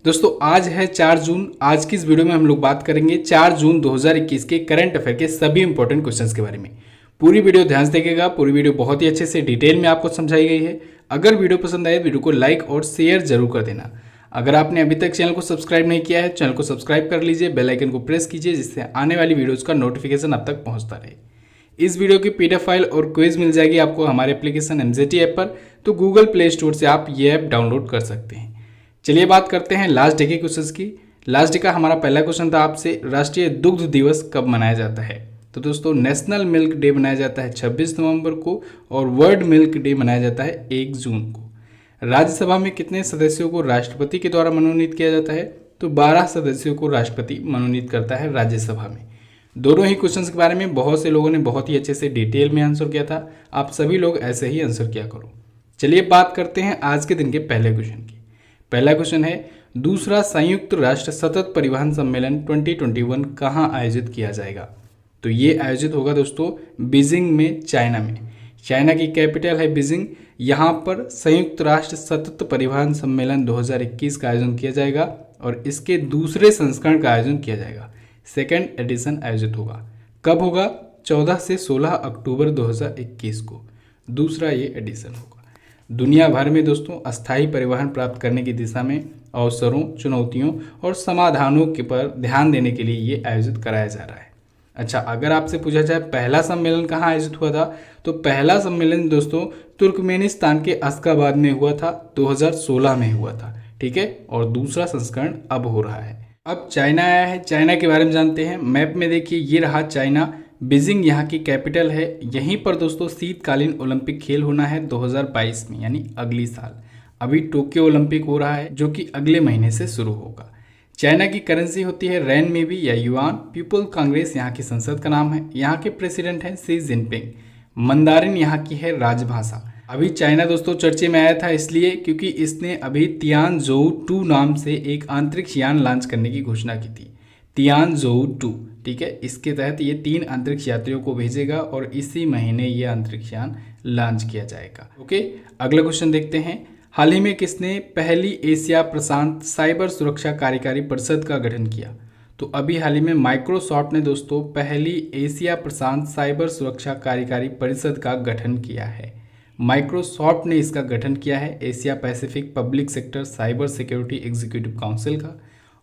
दोस्तों आज है 4 जून। आज की इस वीडियो में हम लोग बात करेंगे 4 जून 2021 के करंट अफेयर के सभी इंपॉर्टेंट क्वेश्चंस के बारे में। पूरी वीडियो ध्यान से देखिएगा। पूरी वीडियो बहुत ही अच्छे से डिटेल में आपको समझाई गई है। अगर वीडियो पसंद आए वीडियो को लाइक और शेयर जरूर कर देना। अगर आपने अभी तक चैनल को सब्सक्राइब नहीं किया है चैनल को सब्सक्राइब कर लीजिए, बेल आइकन को प्रेस कीजिए जिससे आने वाली वीडियोज़ का नोटिफिकेशन आप तक पहुँचता रहे। इस वीडियो की पीडीएफ फाइल और क्विज मिल जाएगी आपको हमारे एप्लीकेशन एमजेटी ऐप पर, तो गूगल प्ले स्टोर से आप ये ऐप डाउनलोड कर सकते हैं। चलिए बात करते हैं लास्ट डे के क्वेश्चंस की। लास्ट डे का हमारा पहला क्वेश्चन था आपसे, राष्ट्रीय दुग्ध दिवस कब मनाया जाता है? तो दोस्तों नेशनल मिल्क डे मनाया जाता है 26 नवंबर को और वर्ल्ड मिल्क डे मनाया जाता है 1 जून को। राज्यसभा में कितने सदस्यों को राष्ट्रपति के द्वारा मनोनीत किया जाता है? तो 12 सदस्यों को राष्ट्रपति मनोनीत करता है राज्यसभा में। दोनों ही क्वेश्चंस के बारे में बहुत से लोगों ने बहुत ही अच्छे से डिटेल में आंसर किया था। आप सभी लोग ऐसे ही आंसर किया करो। चलिए बात करते हैं आज के दिन के पहले क्वेश्चन की। पहला क्वेश्चन है, दूसरा संयुक्त राष्ट्र सतत परिवहन सम्मेलन 2021 कहाँ आयोजित किया जाएगा? तो ये आयोजित होगा दोस्तों बीजिंग में, चाइना में। चाइना की कैपिटल है बीजिंग। यहाँ पर संयुक्त राष्ट्र सतत परिवहन सम्मेलन 2021 का आयोजन किया जाएगा और इसके दूसरे संस्करण का आयोजन किया जाएगा। सेकेंड एडिशन आयोजित होगा। कब होगा? 14 से 16 अक्टूबर 2021 को दूसरा ये एडिशन होगा। दुनिया भर में दोस्तों अस्थायी परिवहन प्राप्त करने की दिशा में अवसरों, चुनौतियों और समाधानों के पर ध्यान देने के लिए ये आयोजित कराया जा रहा है। अच्छा, अगर आपसे पूछा जाए पहला सम्मेलन कहाँ आयोजित हुआ था, तो पहला सम्मेलन दोस्तों तुर्कमेनिस्तान के अश्गाबाद में हुआ था, 2016 में हुआ था। ठीक है, और दूसरा संस्करण अब हो रहा है। अब चाइना आया है, चाइना के बारे में जानते हैं। मैप में देखिए ये रहा चाइना। बीजिंग यहाँ की कैपिटल है। यहीं पर दोस्तों शीतकालीन ओलंपिक खेल होना है 2022 में, यानी अगली साल। अभी टोक्यो ओलंपिक हो रहा है जो कि अगले महीने से शुरू होगा। चाइना की करेंसी होती है रेन में भी या युआन। पीपल कांग्रेस यहाँ की संसद का नाम है। यहाँ के प्रेसिडेंट हैं शी जिनपिंग। मंदारिन यहाँ की है राजभाषा। अभी चाइना दोस्तों चर्चे में आया था इसलिए क्योंकि इसने अभी तियानजोउ 2 नाम से एक अंतरिक्ष यान लॉन्च करने की घोषणा की थी। तियानजोउ 2, ठीक है। इसके तहत ये 3 अंतरिक्ष यात्रियों को भेजेगा और इसी महीने ये अंतरिक्ष यान लॉन्च किया जाएगा। ओके, अगला क्वेश्चन देखते हैं। हाल ही में किसने पहली एशिया प्रशांत साइबर सुरक्षा कार्यकारी परिषद का गठन किया? तो अभी हाल ही में माइक्रोसॉफ्ट ने दोस्तों पहली एशिया प्रशांत साइबर सुरक्षा कार्यकारी परिषद का गठन किया है। माइक्रोसॉफ्ट ने इसका गठन किया है Asia Pacific public sector cyber security executive council का,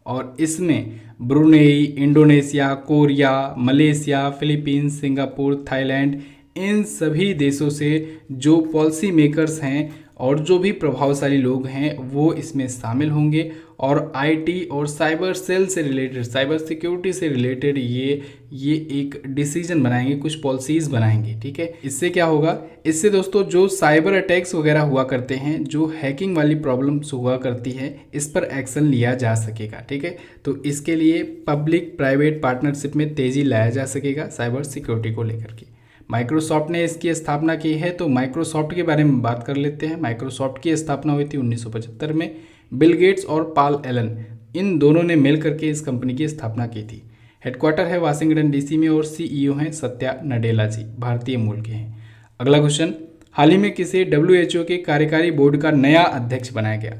और इसमें Brunei, Indonesia, Korea, Malaysia, Philippines, Singapore, Thailand, इन सभी देशों से जो पॉलिसी मेकर्स हैं और जो भी प्रभावशाली लोग हैं वो इसमें शामिल होंगे और आईटी और साइबर सेल से रिलेटेड, साइबर सिक्योरिटी से रिलेटेड ये एक डिसीजन बनाएंगे, कुछ पॉलिसीज़ बनाएंगे। ठीक है, इससे क्या होगा? इससे दोस्तों जो साइबर अटैक्स वगैरह हुआ करते हैं, जो हैकिंग वाली प्रॉब्लम्स हुआ करती है, इस पर एक्शन लिया जा सकेगा। ठीक है, तो इसके लिए पब्लिक प्राइवेट पार्टनरशिप में तेज़ी लाया जा सकेगा साइबर सिक्योरिटी को लेकर के। माइक्रोसॉफ्ट ने इसकी स्थापना की है, तो माइक्रोसॉफ्ट के बारे में बात कर लेते हैं। माइक्रोसॉफ्ट की स्थापना हुई थी 1975 में। बिल गेट्स और पॉल एलन, इन दोनों ने मिल करके इस कंपनी की स्थापना की थी। हेडक्वार्टर है वाशिंगटन डीसी में और सीईओ हैं सत्या नडेला जी, भारतीय मूल के हैं। अगला क्वेश्चन, हाल ही में किसे डब्ल्यूएचओ के कार्यकारी बोर्ड का नया अध्यक्ष बनाया गया?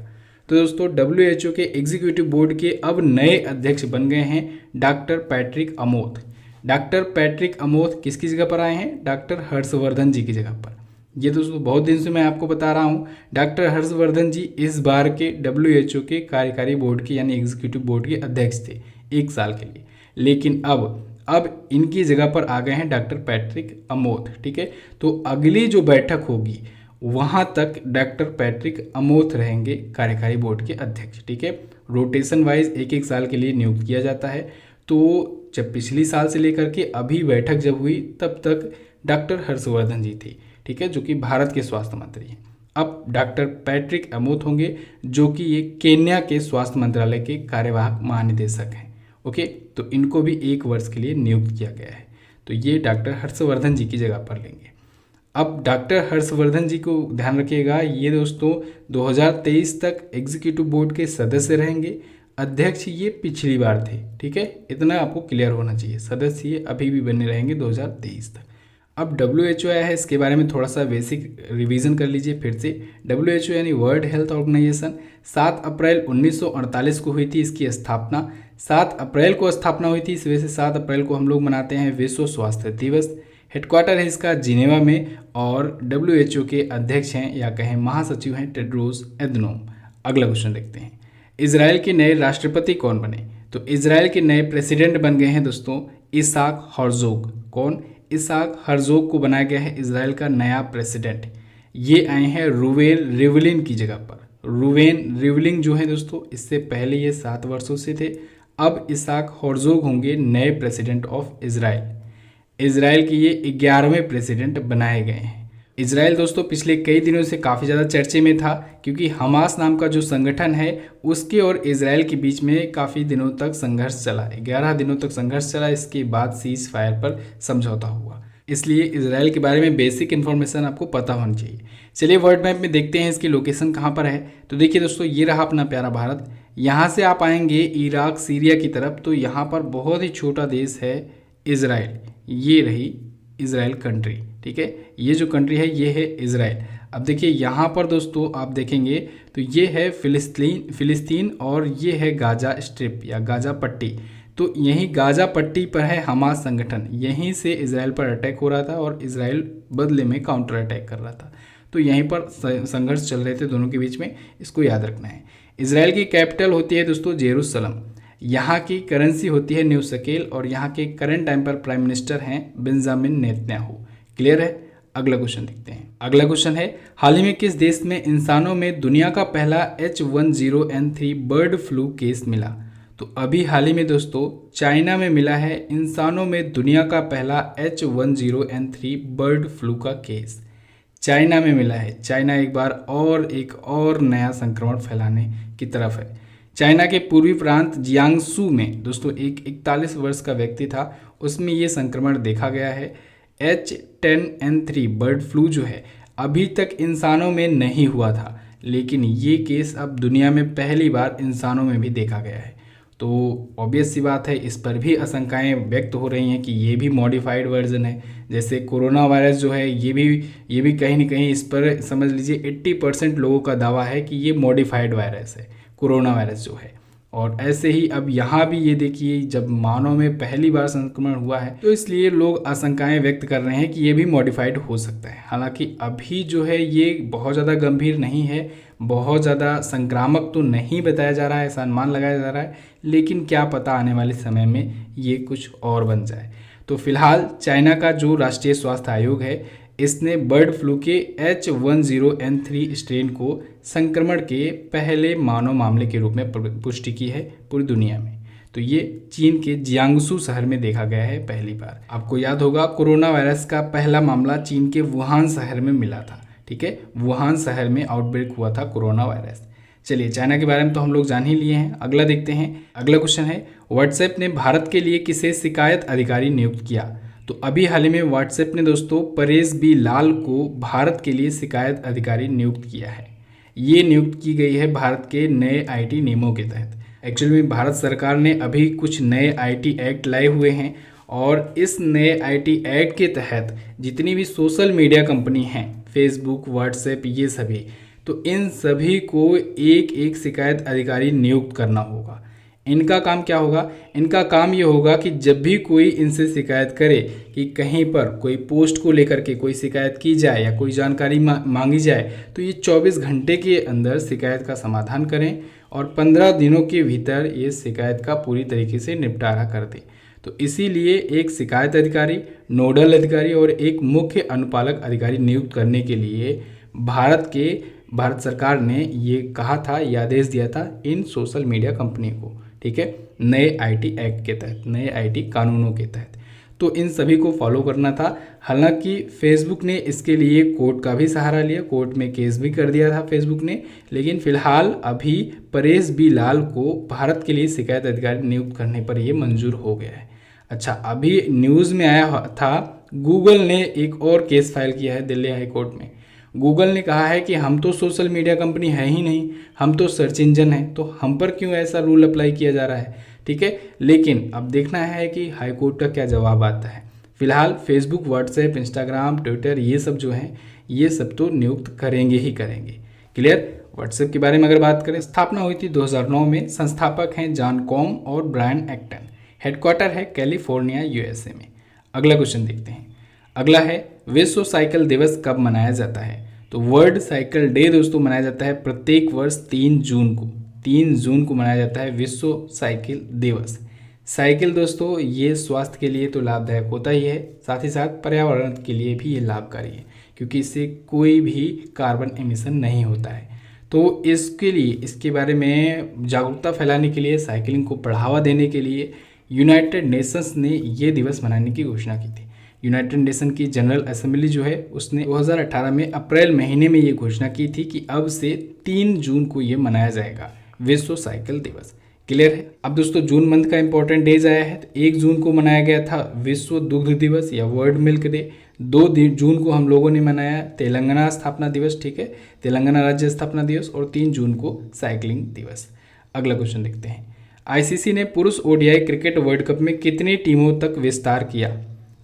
तो दोस्तों डब्ल्यूएचओ के एग्जीक्यूटिव बोर्ड के अब नए अध्यक्ष बन गए हैं डॉक्टर पैट्रिक अमोथ। डॉक्टर पैट्रिक अमोथ किसकी जगह पर आए हैं? डॉक्टर हर्षवर्धन जी की जगह पर। ये दोस्तों बहुत दिन से मैं आपको बता रहा हूँ, डॉक्टर हर्षवर्धन जी इस बार के डब्ल्यूएचओ के कार्यकारी बोर्ड के यानी एग्जीक्यूटिव बोर्ड के अध्यक्ष थे 1 साल के लिए, लेकिन अब इनकी जगह पर आ गए हैं डॉक्टर पैट्रिक अमोथ। ठीक है, तो अगली जो बैठक होगी वहाँ तक डॉक्टर पैट्रिक अमोथ रहेंगे कार्यकारी बोर्ड के अध्यक्ष। ठीक है, रोटेशन वाइज 1-1 साल के लिए नियुक्त किया जाता है। तो जब पिछली साल से लेकर के अभी बैठक जब हुई तब तक डॉक्टर हर्षवर्धन जी थे, ठीक है, जो कि भारत के स्वास्थ्य मंत्री हैं। अब डॉक्टर पैट्रिक अमोथ होंगे जो कि ये केन्या के स्वास्थ्य मंत्रालय के कार्यवाहक महानिदेशक हैं। ओके, तो इनको भी 1 वर्ष के लिए नियुक्त किया गया है, तो ये डॉक्टर हर्षवर्धन जी की जगह पर लेंगे। अब डॉक्टर हर्षवर्धन जी को ध्यान रखिएगा, ये दोस्तों 2023 तक एग्जीक्यूटिव बोर्ड के सदस्य रहेंगे। अध्यक्ष ये पिछली बार थे। ठीक है, इतना आपको क्लियर होना चाहिए। सदस्य ये अभी भी बने रहेंगे 2023 तक। अब WHO आया है, इसके बारे में थोड़ा सा बेसिक रिवीजन कर लीजिए फिर से। WHO यानी वर्ल्ड हेल्थ ऑर्गेनाइजेशन 7 अप्रैल 1948 को हुई थी इसकी स्थापना। 7 अप्रैल को स्थापना हुई थी, इस वजह से 7 अप्रैल को हम लोग मनाते हैं विश्व स्वास्थ्य दिवस। हेडक्वार्टर है इसका जिनेवा में और WHO के अध्यक्ष हैं या कहें महासचिव हैं टेड्रोस एधनोम। अगला क्वेश्चन देखते हैं, इजराइल के नए राष्ट्रपति कौन बने? तो इजराइल के नए प्रेसिडेंट बन गए हैं दोस्तों इसाक हर्जोग। कौन? इसाक हर्जोग को बनाया गया है इजराइल का नया प्रेसिडेंट। ये आए हैं रूवेन रिवलिन की जगह पर। रूवेन रिवलिन जो है दोस्तों, इससे पहले ये 7 वर्षों से थे। अब इसाक हर्जोग होंगे नए प्रेसिडेंट ऑफ इजराइल। इजराइल के ये 11वें प्रेसिडेंट बनाए गए हैं। इजराइल दोस्तों पिछले कई दिनों से काफ़ी ज़्यादा चर्चे में था, क्योंकि हमास नाम का जो संगठन है उसके और इजराइल के बीच में काफ़ी दिनों तक संघर्ष चला, 11 दिनों तक संघर्ष चला। इसके बाद सीज फायर पर समझौता हुआ, इसलिए इजराइल के बारे में बेसिक इन्फॉर्मेशन आपको पता होनी चाहिए। चलिए वर्ल्ड मैप में देखते हैं इसकी लोकेशन कहाँ पर है। तो देखिए दोस्तों, ये रहा अपना प्यारा भारत। यहाँ से आप आएंगे इराक सीरिया की तरफ, तो यहाँ पर बहुत ही छोटा देश है इजराइल। ये रही इजराइल कंट्री, ठीक है। ये जो कंट्री है ये है इजराइल। अब देखिए यहाँ पर दोस्तों आप देखेंगे तो ये है फिलिस्तीन और ये है गाजा स्ट्रिप या गाजा पट्टी। तो यहीं गाजा पट्टी पर है हमास संगठन, यहीं से इजराइल पर अटैक हो रहा था और इजराइल बदले में काउंटर अटैक कर रहा था। तो यहीं पर संघर्ष चल रहे थे दोनों के बीच में, इसको याद रखना है। इजराइल की कैपिटल होती है दोस्तों जेरूसलम। यहाँ की करेंसी होती है न्यू शकेल और यहाँ के करंट टाइम पर प्राइम मिनिस्टर हैं बेंजामिन नेतन्याहू। क्लियर है। अगला क्वेश्चन देखते हैं। अगला क्वेश्चन है, हाल ही में किस देश में इंसानों में दुनिया का पहला H10N3 बर्ड फ्लू केस मिला? तो अभी हाल ही में दोस्तों चाइना में मिला है इंसानों में दुनिया का पहला H10N3 बर्ड फ्लू का केस। चाइना में मिला है। चाइना एक और नया संक्रमण फैलाने की तरफ है। चाइना के पूर्वी प्रांत जियांगसू में दोस्तों एक 41 वर्ष का व्यक्ति था, उसमें ये संक्रमण देखा गया है। H10N3 बर्ड फ्लू जो है अभी तक इंसानों में नहीं हुआ था, लेकिन ये केस अब दुनिया में पहली बार इंसानों में भी देखा गया है। तो ऑब्वियस सी बात है, इस पर भी आशंकाएं व्यक्त हो रही हैं कि ये भी मॉडिफाइड वर्जन है। जैसे कोरोना वायरस जो है ये भी कहीं ना कहीं इस पर समझ लीजिए 80% लोगों का दावा है कि ये मॉडिफाइड वायरस है कोरोना वायरस जो है। और ऐसे ही अब यहाँ भी ये देखिए, जब मानव में पहली बार संक्रमण हुआ है तो इसलिए लोग आशंकाएं व्यक्त कर रहे हैं कि ये भी मॉडिफाइड हो सकता है। हालांकि अभी जो है ये बहुत ज़्यादा गंभीर नहीं है, बहुत ज़्यादा संक्रामक तो नहीं बताया जा रहा है, ऐसा अनुमान लगाया जा रहा है, लेकिन क्या पता आने वाले समय में ये कुछ और बन जाए। तो फिलहाल चाइना का जो राष्ट्रीय स्वास्थ्य आयोग है इसने बर्ड फ्लू के H10N3 स्ट्रेन को संक्रमण के पहले मानव मामले के रूप में पुष्टि की है पूरी दुनिया में। तो ये चीन के जियांगसू शहर में देखा गया है पहली बार। आपको याद होगा कोरोना वायरस का पहला मामला चीन के वुहान शहर में मिला था, ठीक है। वुहान शहर में आउटब्रेक हुआ था कोरोना वायरस। चलिए चाइना के बारे में तो हम लोग जान ही लिए हैं। अगला देखते हैं। अगला क्वेश्चन है, व्हाट्सएप ने भारत के लिए किसे शिकायत अधिकारी नियुक्त किया? तो अभी हाल ही में व्हाट्सएप ने दोस्तों परेश बी लाल को भारत के लिए शिकायत अधिकारी नियुक्त किया है। ये नियुक्त की गई है भारत के नए आईटी नियमों के तहत। एक्चुअली में भारत सरकार ने अभी कुछ नए आईटी एक्ट लाए हुए हैं और इस नए आईटी एक्ट के तहत जितनी भी सोशल मीडिया कंपनी हैं, फेसबुक, व्हाट्सएप, ये सभी, तो इन सभी को एक एक शिकायत अधिकारी नियुक्त करना होगा। इनका काम क्या होगा? इनका काम ये होगा कि जब भी कोई इनसे शिकायत करे कि कहीं पर कोई पोस्ट को लेकर के कोई शिकायत की जाए या कोई जानकारी मांगी जाए, तो ये 24 घंटे के अंदर शिकायत का समाधान करें और 15 दिनों के भीतर ये शिकायत का पूरी तरीके से निपटारा कर दें। तो इसीलिए एक शिकायत अधिकारी, नोडल अधिकारी और एक मुख्य अनुपालक अधिकारी नियुक्त करने के लिए भारत सरकार ने ये कहा था, ये आदेश दिया था इन सोशल मीडिया कंपनी को, ठीक है, नए आईटी एक्ट के तहत, नए आईटी कानूनों के तहत। तो इन सभी को फॉलो करना था। हालांकि फेसबुक ने इसके लिए कोर्ट का भी सहारा लिया, कोर्ट में केस भी कर दिया था फेसबुक ने, लेकिन फिलहाल अभी परेश बी लाल को भारत के लिए शिकायत अधिकारी नियुक्त करने पर यह मंजूर हो गया है। अच्छा, अभी न्यूज़ में आया था गूगल ने एक और केस फाइल किया है दिल्ली हाई कोर्ट में। गूगल ने कहा है कि हम तो सोशल मीडिया कंपनी है ही नहीं, हम तो सर्च इंजन है, तो हम पर क्यों ऐसा रूल अप्लाई किया जा रहा है, ठीक है। लेकिन अब देखना है कि हाई कोर्ट का क्या जवाब आता है। फिलहाल फेसबुक, व्हाट्सएप, इंस्टाग्राम, ट्विटर ये सब जो हैं ये सब तो नियुक्त करेंगे ही करेंगे। क्लियर। व्हाट्सएप के बारे में अगर बात करें, स्थापना हुई थी 2009 में। संस्थापक हैं जॉन कॉम और ब्रायन एक्टन। हेडक्वार्टर है कैलिफोर्निया, यूएसए में। अगला क्वेश्चन देखते हैं। अगला है विश्व साइकिल दिवस कब मनाया जाता है? तो वर्ल्ड साइकिल डे दोस्तों मनाया जाता है प्रत्येक वर्ष 3 जून को। 3 जून को मनाया जाता है विश्व साइकिल दिवस। साइकिल दोस्तों ये स्वास्थ्य के लिए तो लाभदायक होता ही है, साथ ही साथ पर्यावरण के लिए भी ये लाभकारी है, क्योंकि इससे कोई भी कार्बन एमिशन नहीं होता है। तो इसके लिए, इसके बारे में जागरूकता फैलाने के लिए, साइकिलिंग को बढ़ावा देने के लिए यूनाइटेड नेशंस ने ये दिवस मनाने की घोषणा की थी। यूनाइटेड नेशन की जनरल असेंबली जो है उसने 2018 में अप्रैल महीने में ये घोषणा की थी कि अब से 3 जून को ये मनाया जाएगा विश्व साइकिल दिवस। क्लियर है। अब दोस्तों जून मंथ का इंपॉर्टेंट डेज आया है। तो 1 जून को मनाया गया था विश्व दुग्ध दिवस या वर्ल्ड मिल्क डे। 2 जून को हम लोगों ने मनाया तेलंगाना स्थापना दिवस, ठीक है, तेलंगाना राज्य स्थापना दिवस, और 3 जून को साइकिलिंग दिवस। अगला क्वेश्चन देखते हैं। आईसीसी ने पुरुष ओडीआई क्रिकेट वर्ल्ड कप में कितनी टीमों तक विस्तार किया?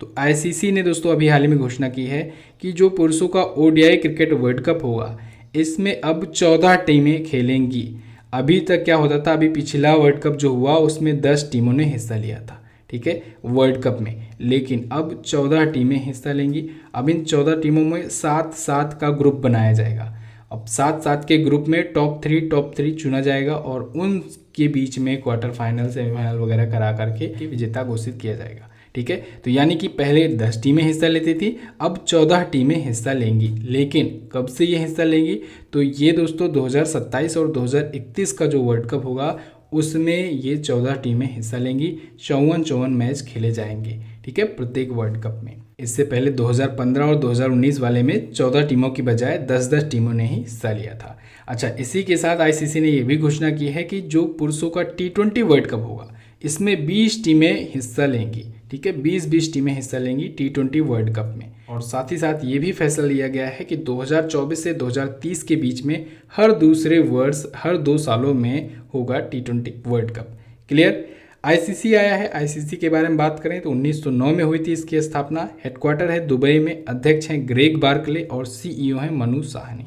तो आईसीसी ने दोस्तों अभी हाल ही में घोषणा की है कि जो पुरुषों का ओडीआई क्रिकेट वर्ल्ड कप होगा इसमें अब 14 टीमें खेलेंगी। अभी तक क्या होता था, अभी पिछला वर्ल्ड कप जो हुआ उसमें 10 टीमों ने हिस्सा लिया था, ठीक है, वर्ल्ड कप में, लेकिन अब 14 टीमें हिस्सा लेंगी। अब इन 14 टीमों में 7-7 का ग्रुप बनाया जाएगा। अब 7-7 के ग्रुप में टॉप 3 चुना जाएगा और उनके बीच में क्वार्टर फाइनल, सेमीफाइनल वगैरह करा करके विजेता घोषित किया जाएगा, ठीक है। तो यानी कि पहले 10 टीमें हिस्सा लेती थी, अब 14 टीमें हिस्सा लेंगी। लेकिन कब से ये हिस्सा लेंगी? तो ये दोस्तों 2027 और 2031 का जो वर्ल्ड कप होगा उसमें ये 14 टीमें हिस्सा लेंगी। 54 मैच खेले जाएंगे, ठीक है, प्रत्येक वर्ल्ड कप में। इससे पहले 2015 और 2019 वाले में 14 टीमों की बजाय 10-10 टीमों ने ही हिस्सा लिया था। अच्छा, इसी के साथ आईसीसी ने ये भी घोषणा की है कि जो पुरुषों का T20 वर्ल्ड कप होगा इसमें 20 टीमें हिस्सा लेंगी, ठीक है, 20 टीमें हिस्सा लेंगी T20 वर्ल्ड कप में। और साथ ही साथ ये भी फैसला लिया गया है कि 2024 से 2030 के बीच में हर दूसरे वर्ष, हर 2 सालों में होगा T20 world cup. Clear. ICC आया है। आईसीसी के बारे में बात करें तो 1909 में हुई थी इसकी स्थापना। हेडक्वार्टर है दुबई में। अध्यक्ष हैं ग्रेग बार्कले और सीईओ हैं मनु साहनी।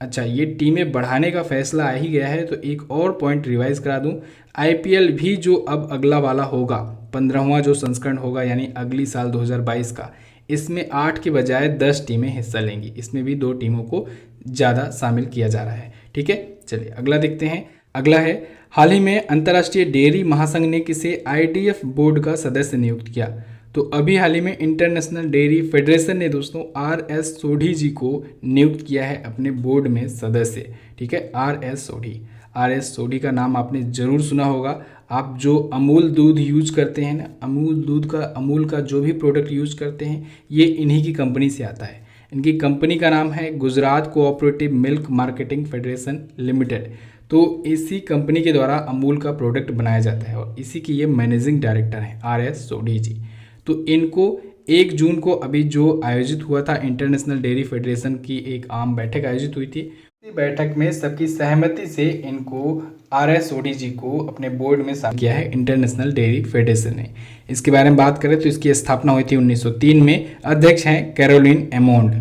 अच्छा, ये टीमें बढ़ाने का फैसला आ ही गया है। तो एक और पॉइंट रिवाइज करा दूं, आईपीएल भी जो अब अगला वाला होगा, 15वां जो संस्करण होगा यानी अगली साल 2022 का, इसमें 8 के बजाय 10 टीमें हिस्सा लेंगी। इसमें भी 2 टीमों को ज़्यादा शामिल किया जा रहा है, ठीक है। चलिए अगला देखते हैं। अगला है, हाल ही में अंतर्राष्ट्रीय डेयरी महासंघ ने किसे आईडीएफ बोर्ड का सदस्य नियुक्त किया? तो अभी हाल ही में इंटरनेशनल डेयरी फेडरेशन ने दोस्तों आरएस सोढ़ी जी को नियुक्त किया है अपने बोर्ड में सदस्य, ठीक है, आरएस सोढ़ी। आरएस सोढ़ी का नाम आपने ज़रूर सुना होगा। आप जो अमूल दूध यूज करते हैं ना, अमूल का जो भी प्रोडक्ट यूज करते हैं ये इन्हीं की कंपनी से आता है। इनकी कंपनी का नाम है Gujarat cooperative milk marketing federation limited. तो इसी कंपनी के द्वारा अमूल का प्रोडक्ट बनाया जाता है और इसी की ये मैनेजिंग डायरेक्टर हैं आरएस सोढ़ी जी। तो इनको 1 जून को अभी जो आयोजित हुआ था इंटरनेशनल डेयरी फेडरेशन की एक आम बैठक आयोजित हुई थी। इसी बैठक में सबकी सहमति से इनको आरएस सोढ़ी जी को अपने बोर्ड में शामिल किया है इंटरनेशनल डेयरी फेडरेशन ने। इसके बारे में बात करें तो इसकी स्थापना हुई थी 1903 में। अध्यक्ष हैं कैरोलिन एमोंड।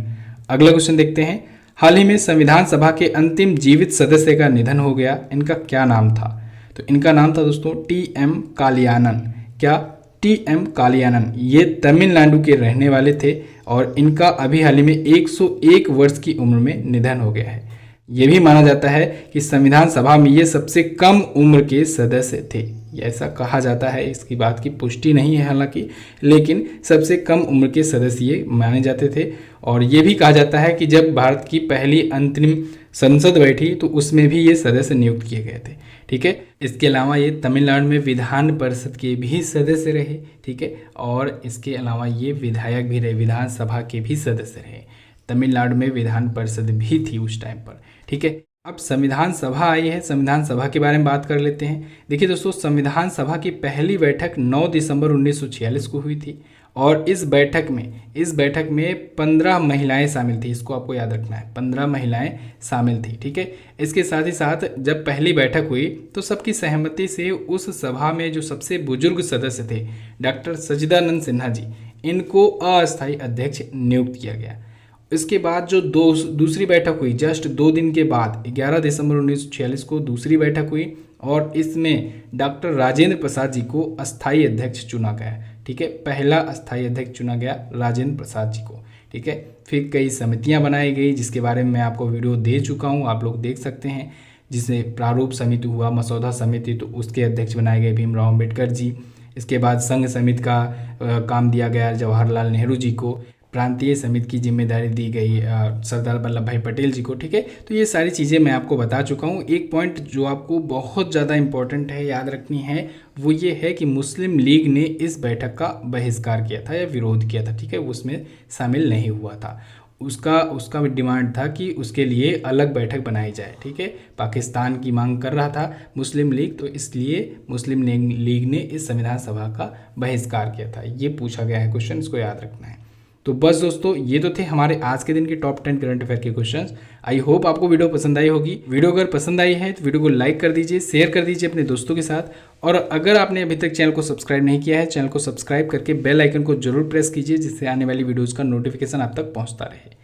अगला क्वेश्चन देखते हैं। हाल ही में संविधान सभा के अंतिम जीवित सदस्य का निधन हो गया। इनका क्या नाम था? तो इनका नाम था दोस्तों टी.एम. कालियानन। क्या? टी.एम. कालियानन। ये तमिलनाडु के रहने वाले थे और इनका अभी हाल ही में 101 वर्ष की उम्र में निधन हो गया है। ये भी माना जाता है कि संविधान सभा में ये सबसे कम उम्र के सदस्य थे, ऐसा कहा जाता है। इसकी बात की पुष्टि नहीं है हालांकि, लेकिन सबसे कम उम्र के सदस्य ये माने जाते थे। और ये भी कहा जाता है कि जब भारत की पहली अंतरिम संसद बैठी तो उसमें भी ये सदस्य नियुक्त किए गए थे, ठीक है। इसके अलावा ये तमिलनाडु में विधान परिषद के भी सदस्य रहे, ठीक है, और इसके अलावा ये विधायक भी रहे, विधानसभा के भी सदस्य रहे। तमिलनाडु में विधान परिषद भी थी उस टाइम पर, ठीक है। अब संविधान सभा आई है, संविधान सभा के बारे में बात कर लेते हैं। देखिए दोस्तों, संविधान सभा की पहली बैठक 9 दिसंबर 1946 को हुई थी और इस बैठक में 15 महिलाएं शामिल थी। इसको आपको याद रखना है, 15 महिलाएं शामिल थी, ठीक है। इसके साथ ही साथ जब पहली बैठक हुई तो सबकी सहमति से उस सभा में जो सबसे बुजुर्ग सदस्य थे डॉक्टर सच्चिदानंद सिन्हा जी, इनको अस्थायी अध्यक्ष नियुक्त किया गया। इसके बाद जो दूसरी बैठक हुई जस्ट 2 दिन के बाद 11 दिसंबर 1946 को दूसरी बैठक हुई और इसमें डॉक्टर राजेंद्र प्रसाद जी को अस्थायी अध्यक्ष चुना गया। ठीक है, पहला अस्थायी अध्यक्ष चुना गया राजेंद्र प्रसाद जी को। ठीक है, फिर कई समितियां बनाई गई जिसके बारे में मैं आपको वीडियो दे चुका हूं, आप लोग देख सकते हैं। जिससे प्रारूप समिति हुआ, मसौदा समिति, तो उसके अध्यक्ष बनाए गए भीमराव अम्बेडकर जी। इसके बाद संघ समिति का काम दिया गया जवाहरलाल नेहरू जी को। प्रांतीय समिति की जिम्मेदारी दी गई सरदार वल्लभ भाई पटेल जी को। ठीक है, तो ये सारी चीज़ें मैं आपको बता चुका हूँ। एक पॉइंट जो आपको बहुत ज़्यादा इंपॉर्टेंट है, याद रखनी है, वो ये है कि मुस्लिम लीग ने इस बैठक का बहिष्कार किया था या विरोध किया था। ठीक है, उसमें शामिल नहीं हुआ था। उसका डिमांड था कि उसके लिए अलग बैठक बनाई जाए। ठीक है, पाकिस्तान की मांग कर रहा था मुस्लिम लीग, तो इसलिए मुस्लिम लीग ने इस संविधान सभा का बहिष्कार किया था। ये पूछा गया है क्वेश्चन, इसको याद रखना है। तो बस दोस्तों, ये तो थे हमारे आज के दिन के टॉप 10 करंट अफेयर के क्वेश्चंस। आई होप आपको वीडियो पसंद आई होगी। वीडियो अगर पसंद आई है तो वीडियो को लाइक कर दीजिए, शेयर कर दीजिए अपने दोस्तों के साथ। और अगर आपने अभी तक चैनल को सब्सक्राइब नहीं किया है, चैनल को सब्सक्राइब करके बेल आइकन को जरूर प्रेस कीजिए, जिससे आने वाली वीडियोज़ का नोटिफिकेशन आप तक पहुँचता रहे।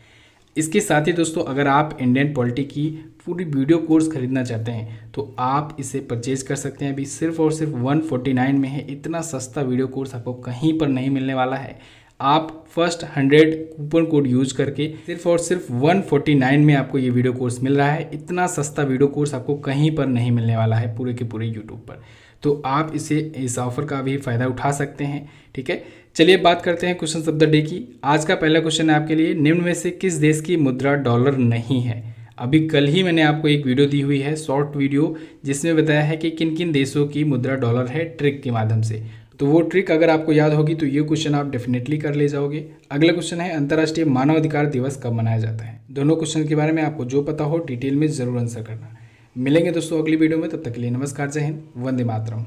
इसके साथ ही दोस्तों, अगर आप इंडियन पॉलिटी की पूरी वीडियो कोर्स खरीदना चाहते हैं तो आप इसे परचेज कर सकते हैं। अभी सिर्फ और सिर्फ 149 में है। इतना सस्ता वीडियो कोर्स आपको कहीं पर नहीं मिलने वाला है। आप फर्स्ट 100 कूपन कोड यूज करके सिर्फ और सिर्फ 149 में आपको ये वीडियो कोर्स मिल रहा है। इतना सस्ता वीडियो कोर्स आपको कहीं पर नहीं मिलने वाला है पूरे के पूरे यूट्यूब पर। तो आप इस ऑफर का भी फ़ायदा उठा सकते हैं। ठीक है, चलिए बात करते हैं क्वेश्चन ऑफ द डे की। आज का पहला क्वेश्चन है आपके लिए, निम्न में से किस देश की मुद्रा डॉलर नहीं है? अभी कल ही मैंने आपको एक वीडियो दी हुई है, शॉर्ट वीडियो, जिसमें बताया है कि किन किन देशों की मुद्रा डॉलर है ट्रिक के माध्यम से। तो वो ट्रिक अगर आपको याद होगी तो ये क्वेश्चन आप डेफिनेटली कर ले जाओगे। अगला क्वेश्चन है, अंतर्राष्ट्रीय मानवाधिकार दिवस कब मनाया जाता है? दोनों क्वेश्चन के बारे में आपको जो पता हो डिटेल में ज़रूर आंसर करना। मिलेंगे दोस्तों अगली वीडियो में, तब तक के लिए नमस्कार, जय हिंद, वंदे मातरम।